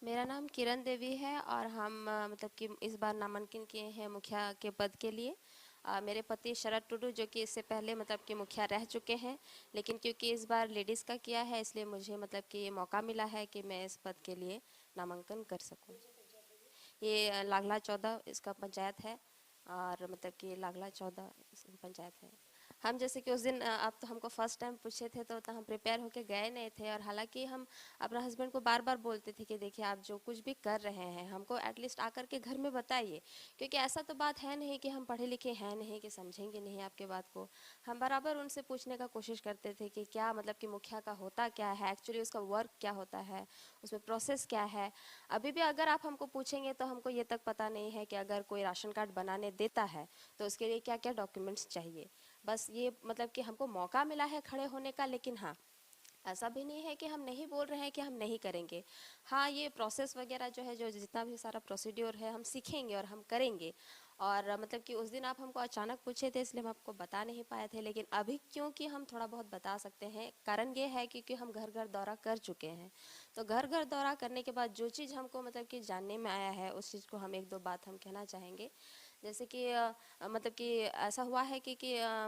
मेरा नाम किरण देवी है और हम मतलब कि इस बार नामांकन किए हैं मुखिया के पद के लिए। मेरे पति शरद टुडू जो कि इससे पहले मतलब कि मुखिया रह चुके हैं, लेकिन क्योंकि इस बार लेडीज़ का किया है इसलिए मुझे मतलब कि ये मौका मिला है कि मैं इस पद के लिए नामांकन कर सकूं। ये लागला 14 इसका पंचायत है और मतलब कि लागला 14 पंचायत है। हम जैसे कि उस दिन आप तो हमको फर्स्ट टाइम पूछे थे तो हम प्रिपेयर होके गए नहीं थे, और हालांकि हम अपना हस्बैंड को बार बार बोलते थे कि देखिए आप जो कुछ भी कर रहे हैं हमको एटलीस्ट आकर के घर में बताइए, क्योंकि ऐसा तो बात है नहीं कि हम पढ़े लिखे हैं नहीं कि समझेंगे नहीं आपके बात को। हम बराबर उनसे पूछने का कोशिश करते थे कि क्या मतलब कि मुखिया का होता क्या है, एक्चुअली उसका वर्क क्या होता है, उसमें प्रोसेस क्या है। अभी भी अगर आप हमको पूछेंगे तो हमको ये तक पता नहीं है कि अगर कोई राशन कार्ड बनाने देता है तो उसके लिए क्या क्या डॉक्यूमेंट्स चाहिए। बस ये मतलब कि हमको मौका मिला है खड़े होने का, लेकिन हाँ, ऐसा भी नहीं है कि हम नहीं बोल रहे हैं कि हम नहीं करेंगे। हाँ, ये प्रोसेस वगैरह जो है, जो जितना भी सारा प्रोसीड्योर है हम सीखेंगे और हम करेंगे। और मतलब कि उस दिन आप हमको अचानक पूछे थे इसलिए हम आपको बता नहीं पाए थे, लेकिन अभी क्योंकि हम थोड़ा बहुत बता सकते हैं। कारण ये है क्योंकि हम घर घर दौरा कर चुके हैं। तो घर घर दौरा करने के बाद जो चीज़ हमको मतलब कि जानने में आया है उस चीज़ को हम एक दो बात हम कहना चाहेंगे। जैसे कि मतलब कि ऐसा हुआ है कि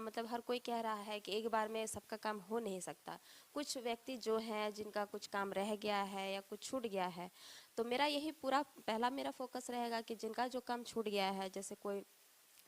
मतलब हर कोई कह रहा है कि एक बार में सबका काम हो नहीं सकता। कुछ व्यक्ति जो हैं जिनका कुछ काम रह गया है या कुछ छूट गया है, तो मेरा यही पूरा पहला मेरा फोकस रहेगा कि जिनका जो काम छूट गया है, जैसे कोई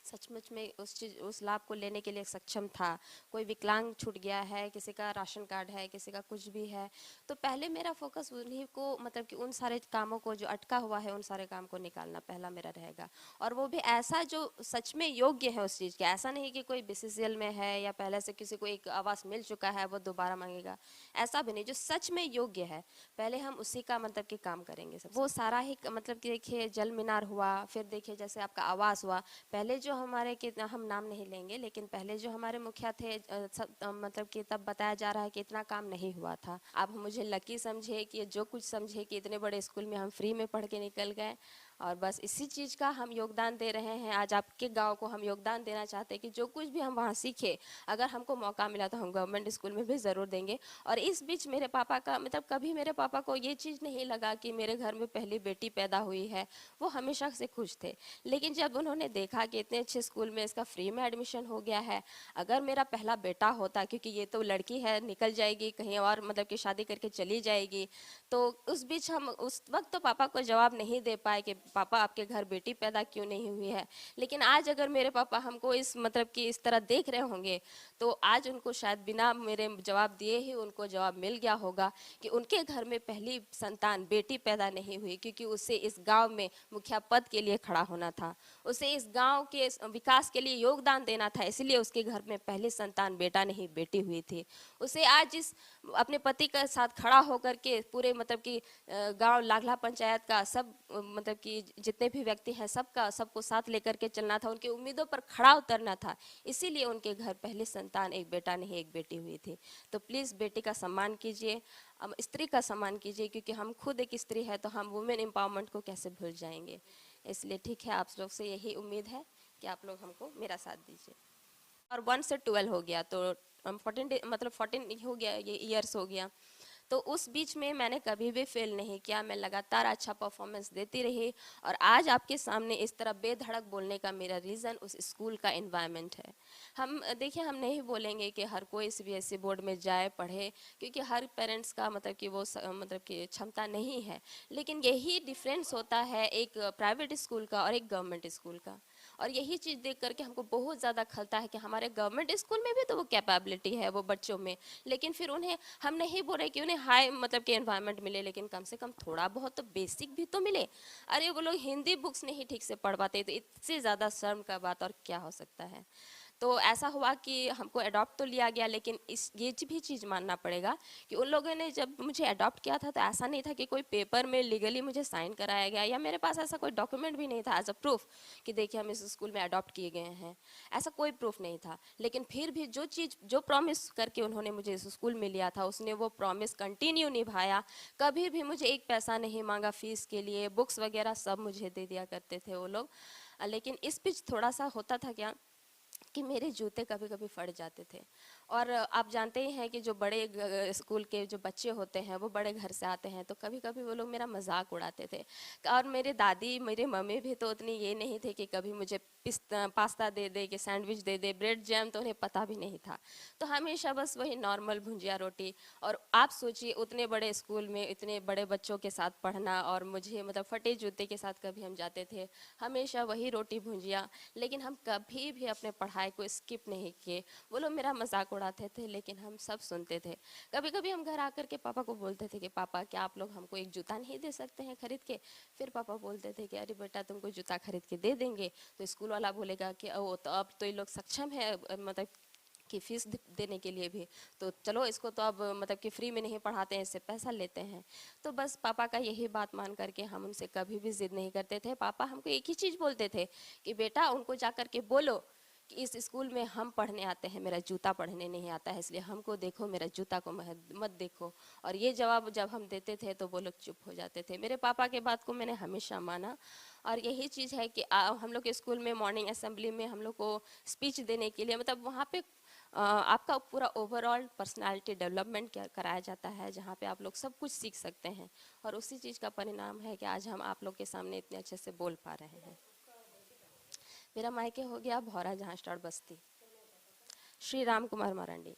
सचमुच में उस चीज़ उस लाभ को लेने के लिए सक्षम था, कोई विकलांग छूट गया है, किसी का राशन कार्ड है, किसी का कुछ भी है, तो पहले मेरा फोकस उन्हीं को मतलब कि उन सारे कामों को जो अटका हुआ है उन सारे काम को निकालना पहला मेरा रहेगा। और वो भी ऐसा जो सच में योग्य है उस चीज़ के, ऐसा नहीं कि कोई बीसीसीएल में है या पहले से किसी को एक आवास मिल चुका है वो दोबारा मांगेगा। ऐसा भी नहीं, जो सच में योग्य है पहले हम उसी का मतलब कि काम करेंगे। सब वो सारा ही मतलब कि देखिए जल मीनार हुआ, फिर देखिए जैसे आपका आवास हुआ। पहले जो हमारे कितना, हम नाम नहीं लेंगे, लेकिन पहले जो हमारे मुखिया थे मतलब कि तब बताया जा रहा है कि इतना काम नहीं हुआ था। आप मुझे लकी समझे कि जो कुछ समझे कि इतने बड़े स्कूल में हम फ्री में पढ़ के निकल गए, और बस इसी चीज़ का हम योगदान दे रहे हैं। आज आपके गांव को हम योगदान देना चाहते हैं कि जो कुछ भी हम वहाँ सीखे, अगर हमको मौका मिला तो हम गवर्नमेंट स्कूल में भी ज़रूर देंगे। और इस बीच मेरे पापा का मतलब कभी मेरे पापा को ये चीज़ नहीं लगा कि मेरे घर में पहली बेटी पैदा हुई है। वो हमेशा से खुश थे, लेकिन जब उन्होंने देखा कि इतने अच्छे स्कूल में इसका फ्री में एडमिशन हो गया है, अगर मेरा पहला बेटा होता, क्योंकि ये तो लड़की है निकल जाएगी कहीं और मतलब कि शादी करके चली जाएगी, तो उस बीच हम उस वक्त तो पापा को जवाब नहीं दे पाए कि पापा आपके घर बेटी पैदा क्यों नहीं हुई है। लेकिन आज अगर मेरे पापा हमको इस मतलब कि इस तरह देख रहे होंगे, तो आज उनको शायद बिना मेरे जवाब दिए ही उनको जवाब मिल गया होगा कि उनके घर में पहली संतान बेटी पैदा नहीं हुई, क्योंकि उसे इस गांव में मुखिया पद के लिए खड़ा होना था, उसे इस गांव के विकास के लिए योगदान देना था, इसलिए उसके घर में पहली संतान बेटा नहीं बेटी हुई थी। उसे आज इस अपने पति के साथ खड़ा होकर के पूरे मतलब कि गांव लाखला पंचायत का सब मतलब कि जितने भी व्यक्ति हैं सबका सबको साथ लेकर के चलना था, उनकी उम्मीदों पर खड़ा उतरना था, इसीलिए उनके घर पहली संतान एक बेटा नहीं एक बेटी हुई थी। तो प्लीज़ बेटी का सम्मान कीजिए, स्त्री का सम्मान कीजिए, क्योंकि हम खुद एक स्त्री है तो हम वुमेन एम्पावरमेंट को कैसे भूल जाएंगे। इसलिए ठीक है, आप लोग से यही उम्मीद है कि आप लोग हमको मेरा साथ दीजिए। और 1 से 12 हो गया तो 14 मतलब 14 हो गया, ये ईयर्स हो गया। तो उस बीच में मैंने कभी भी फेल नहीं किया, मैं लगातार अच्छा परफॉर्मेंस देती रही। और आज आपके सामने इस तरह बेधड़क बोलने का मेरा रीज़न उस स्कूल का एनवायरनमेंट है। हम देखिए, हम नहीं बोलेंगे कि हर कोई सीबीएसई बोर्ड में जाए पढ़े, क्योंकि हर पेरेंट्स का मतलब कि वो मतलब कि क्षमता नहीं है। लेकिन यही डिफरेंस होता है एक प्राइवेट स्कूल का और एक गवर्नमेंट स्कूल का। और यही चीज़ देख करके हमको बहुत ज़्यादा खलता है कि हमारे गवर्नमेंट स्कूल में भी तो वो कैपेबिलिटी है वो बच्चों में, लेकिन फिर उन्हें हम नहीं बोल रहे कि उन्हें हाई मतलब कि एनवायरनमेंट मिले, लेकिन कम से कम थोड़ा बहुत तो बेसिक भी तो मिले। अरे वो लोग हिंदी बुक्स नहीं ठीक से पढ़ पाते, तो इससे ज़्यादा शर्म का बात और क्या हो सकता है। तो ऐसा हुआ कि हमको अडॉप्ट तो लिया गया, लेकिन इस ये भी चीज़ मानना पड़ेगा कि उन लोगों ने जब मुझे अडॉप्ट किया था तो ऐसा नहीं था कि कोई पेपर में लीगली मुझे साइन कराया गया, या मेरे पास ऐसा कोई डॉक्यूमेंट भी नहीं था एज अ प्रूफ कि देखिए हम इस स्कूल में अडॉप्ट किए गए हैं। ऐसा कोई प्रूफ नहीं था, लेकिन फिर भी जो चीज़ जो प्रॉमिस करके उन्होंने मुझे इस स्कूल में लिया था उसने वो प्रॉमिस कंटिन्यू निभाया। कभी भी मुझे एक पैसा नहीं मांगा फीस के लिए, बुक्स वगैरह सब मुझे दे दिया करते थे वो लोग। लेकिन इस बीच थोड़ा सा होता था क्या कि मेरे जूते कभी कभी फट जाते थे, और आप जानते ही हैं कि जो बड़े स्कूल के जो बच्चे होते हैं वो बड़े घर से आते हैं, तो कभी कभी वो लोग मेरा मजाक उड़ाते थे। और मेरे दादी मेरे मम्मी भी तो उतनी ये नहीं थे कि कभी मुझे पास्ता दे दे कि सैंडविच दे दे, ब्रेड जैम तो उन्हें पता भी नहीं था। तो हमेशा बस वही नॉर्मल भुंजिया रोटी। और आप सोचिए उतने बड़े स्कूल में इतने बड़े बच्चों के साथ पढ़ना, और मुझे मतलब फटे जूते के साथ कभी हम जाते थे, हमेशा वही रोटी भुंजिया। लेकिन हम कभी भी अपने पढ़ाई को स्किप नहीं किए। वो लोग मेरा मजाक उड़ाते थे लेकिन हम सब सुनते थे। कभी कभी हम घर आकर के पापा को बोलते थे कि पापा क्या आप लोग हमको एक जूता नहीं दे सकते हैं खरीद के। फिर पापा बोलते थे कि अरे बेटा तुमको जूता खरीद के दे देंगे। तो स्कूल वाला बोलेगा कि ओ तो अब तो ये लोग सक्षम है मतलब कि फीस देने के लिए भी, तो चलो इसको तो अब मतलब कि फ्री में नहीं पढ़ाते हैं, इससे पैसा लेते हैं। तो बस पापा का यही बात मान करके हम उनसे कभी भी जिद नहीं करते थे। पापा हमको एक ही चीज़ बोलते थे कि बेटा उनको जा कर के बोलो कि इस स्कूल में हम पढ़ने आते हैं, मेरा जूता पढ़ने नहीं आता है, इसलिए हमको देखो, मेरा जूता को मत देखो। और ये जवाब जब हम देते थे तो वो लोग चुप हो जाते थे। मेरे पापा के बात को मैंने हमेशा माना। और यही चीज़ है कि हम लोग के स्कूल में मॉर्निंग असेंबली में हम लोग को स्पीच देने के लिए मतलब वहाँ पे आपका पूरा ओवरऑल पर्सनालिटी डेवलपमेंट कराया जाता है, जहाँ पे आप लोग सब कुछ सीख सकते हैं। और उसी चीज़ का परिणाम है कि आज हम आप लोग के सामने इतने अच्छे से बोल पा रहे हैं। मेरा मायके हो गया भौरा जहाँ स्टार बस्ती। श्री राम कुमार मरांडी।